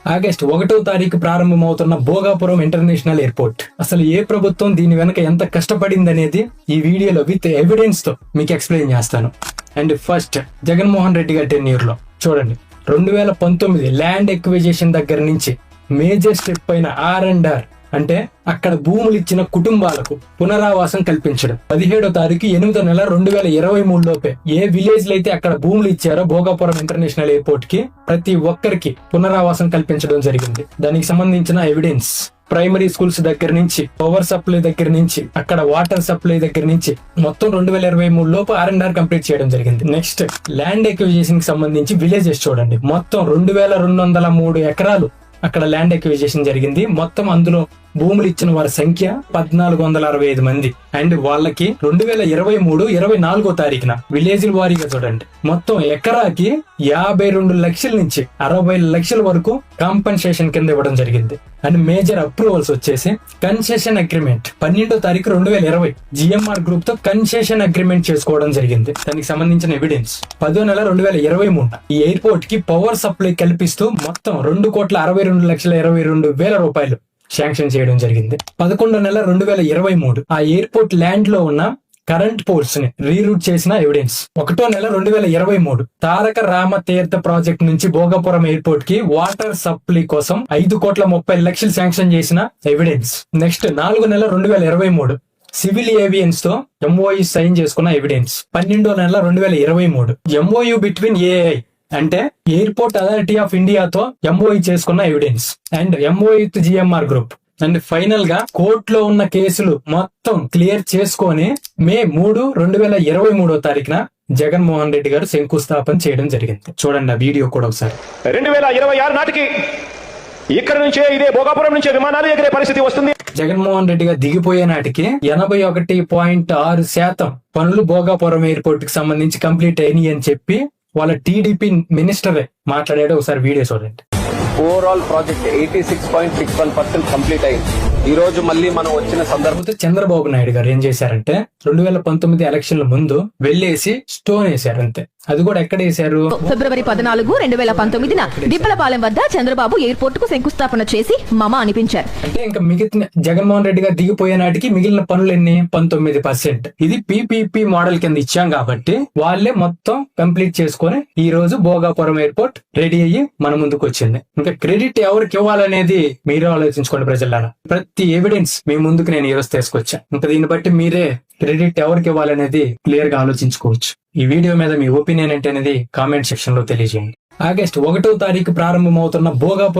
August 1వ తారీఖు ప్రారంభమవుతున్న Bhogapuram international airport. అసలు ఏ ప్రభుత్వం దీని వెనక ఎంత కష్టపడింది అనేది ఈ వీడియోలో విత్ ఎవిడెన్స్ తో మీకు ఎక్స్ప్లెయిన్ చేస్తాను. అండ్ ఫస్ట్ జగన్మోహన్ రెడ్డి గారి టెన్యూర్ లో చూడండి, 2019 ల్యాండ్ ఎక్విజిషన్ దగ్గర నుంచి మేజర్ స్టెప్ అయిన R&R అంటే అక్కడ భూములు ఇచ్చిన కుటుంబాలకు పునరావాసం కల్పించడం. 17వ తారీఖు 8వ నెల 2023 లోపే ఏ విలేజ్ లో అయితే అక్కడ భూములు ఇచ్చారో భోగాపురం ఇంటర్నేషనల్ ఎయిర్పోర్ట్ కి ప్రతి ఒక్కరికి పునరావాసం కల్పించడం జరిగింది. దానికి సంబంధించిన ఎవిడెన్స్ ప్రైమరీ స్కూల్స్ దగ్గర నుంచి, పవర్ సప్లై దగ్గర నుంచి, అక్కడ వాటర్ సప్లై దగ్గర నుంచి మొత్తం 2023 లోపు R&R కంప్లీట్ చేయడం జరిగింది. నెక్స్ట్ ల్యాండ్ ఎక్విజిషన్ కి సంబంధించి విలేజెస్ చూడండి, మొత్తం 2203 ఎకరాలు అక్కడ ల్యాండ్ ఎక్విజిషన్ జరిగింది. మొత్తం అందులో భూములు ఇచ్చిన వారి సంఖ్య 1465 మంది. అండ్ వాళ్ళకి 2023-24 తారీఖున విలేజ్ వారీగా చూడండి, మొత్తం ఎకరాకి 52 లక్షల నుంచి 60 లక్షల వరకు కాంపన్సేషన్ కింద ఇవ్వడం జరిగింది. అండ్ మేజర్ అప్రూవల్స్ వచ్చేసి కన్సెషన్ అగ్రిమెంట్ 12వ తారీఖు 2020 GMR గ్రూప్ తో కన్సెషన్ అగ్రిమెంట్ చేసుకోవడం జరిగింది. దానికి సంబంధించిన ఎవిడెన్స్ 10వ నెల 2023 ఈ ఎయిర్పోర్ట్ కి పవర్ సప్లై కల్పిస్తూ మొత్తం 2,62,22,000 రూపాయలు శాంక్షన్ చేయడం జరిగింది. 11వ నెల 2023 ఆ ఎయిర్పోర్ట్ ల్యాండ్ లో ఉన్న కరెంట్ పోల్స్ ని రీరూట్ చేసిన ఎవిడెన్స్. 1వ నెల 2023 తారక రామ తీర్థ ప్రాజెక్ట్ నుంచి భోగాపురం ఎయిర్పోర్ట్ కి వాటర్ సప్లై కోసం 5,30,00,000 శాంక్షన్ చేసిన ఎవిడెన్స్. నెక్స్ట్ 4వ నెల 2023 సివిల్ ఏవియన్స్ తో MOU సైన్ చేసుకున్న ఎవిడెన్స్. 12వ నెల 2023 MOU బిట్వీన్ AI అంటే ఎయిర్పోర్ట్ అథారిటీ ఆఫ్ ఇండియాతో MOU చేసుకున్న evidence. And MOU with GMR group. And final గా కోర్టులో ఉన్న కేసులు మొత్తం క్లియర్ చేసుకొని మే 3, 2023 తారీఖున జగన్మోహన్ రెడ్డి గారు శంకుస్థాపన చేయడం జరిగింది. చూడండి ఆ వీడియో కూడా ఒకసారి. 2026 నాటికి ఇక్కడ నుంచే ఇదే భోగాపురం నుంచే విమానాలు ఎగిరే పరిస్థితి వస్తుంది. జగన్మోహన్ రెడ్డి గారు దిగిపోయే నాటికి 81.6% పనులు భోగాపురం ఎయిర్పోర్ట్ కి సంబంధించి కంప్లీట్ అయినాయి అని చెప్పి వాళ్ళ TDP మినిస్టరే మాట్లాడాడు. ఒకసారి వీడియో చూడండి. ఓవరాల్ ప్రాజెక్ట్ 86.61% కంప్లీట్ అయింది. ఈ రోజు మళ్ళీ మనం వచ్చిన సందర్భంతో చంద్రబాబు నాయుడు గారు ఏం చేశారంటే 2019 ఎలక్షన్ల ముందు వెళ్ళేసి స్టోన్ వేశారు అంతే. అది కూడా ఎక్కడ వేశారు? ఫిబ్రవరి 14, 2019 దిబ్బలపాలెం వద్ద చంద్రబాబు ఎయిర్పోర్ట్ కు శంకుస్థాపన చేసి మమ అనిపించారు. అంటే ఇంకా మిగతా జగన్మోహన్ రెడ్డి గారు దిగిపోయే నాటికి మిగిలిన పనులు ఎన్ని? 19%. ఇది PPP మోడల్ కింద ఇచ్చాం కాబట్టి వాళ్ళే మొత్తం కంప్లీట్ చేసుకొని ఈ రోజు భోగాపురం ఎయిర్పోర్ట్ రెడీ అయ్యి మన ముందుకు వచ్చింది. ఇంకా క్రెడిట్ ఎవరికి ఇవ్వాలనేది మీరే ఆలోచించుకోండి ప్రజలారా. ప్రతి ఎవిడెన్స్ మీ ముందుకు నేను ఈ రోజు తీసుకొచ్చా. ఇంకా దీన్ని బట్టి మీరే క్రెడిట్ ఎవరికి ఇవ్వాలనేది క్లియర్ గా ఆలోచించుకోవచ్చు. ఈ వీడియో మీద మీ ఒపీనియన్ ఏంటి అనేది కామెంట్ సెక్షన్ లో తెలియజేయండి. ఆగస్టు 1వ తారీఖు ప్రారంభమవుతున్న భోగాపురం